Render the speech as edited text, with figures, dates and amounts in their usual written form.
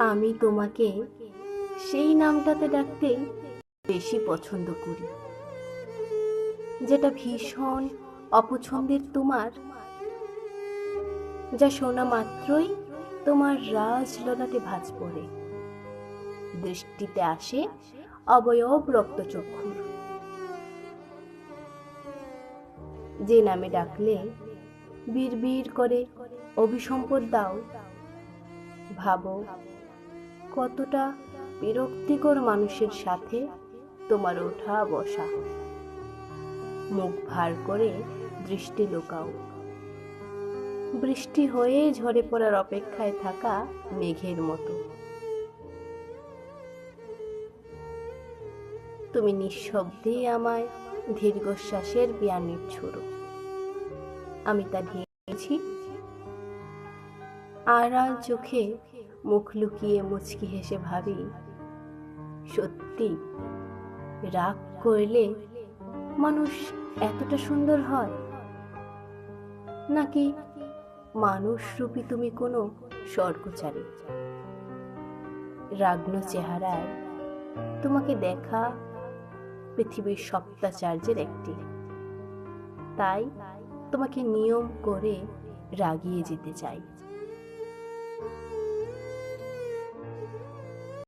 আমি তোমাকে সেই নামটাতে ডাকতে বেশি পছন্দ করি, যেটা ভীষণ অপছন্দের তোমার, যা শোনা মাত্রই তোমার রাজ ললাটে ভাঁজ পড়ে, দৃষ্টিতে আসে অবয়ব রক্তচক্ষুর। যে নামে ডাকলে বিড়বিড় করে অভিসম্পদ দাও, ভাবো কতটা বিরক্তিকর মানুষের সাথে তোমার ওঠা বসা। মুখ ভার করে দৃষ্টি লুকাও, বৃষ্টি হয়ে ঝরে পড়ার অপেক্ষায় থাকা মেঘের মতো। তুমি নিঃশব্দে আমায় দীর্ঘশ্বাসের বিয়ানের ছুড়ো, আমি তা ঢেকেছি। আড়াল চোখে মুখ লুকিয়ে মুচকি হেসে ভাবি, সত্যি রাগ করলে মানুষ এতটা সুন্দর হয়, নাকি মানুষ রূপী তুমি কোনো স্বর্গচারী? রাগ্ন চেহারায় তোমাকে দেখা পৃথিবীর সপ্তাচার্যের একটি, তাই তোমাকে নিয়ম করে রাগিয়ে যেতে চাই।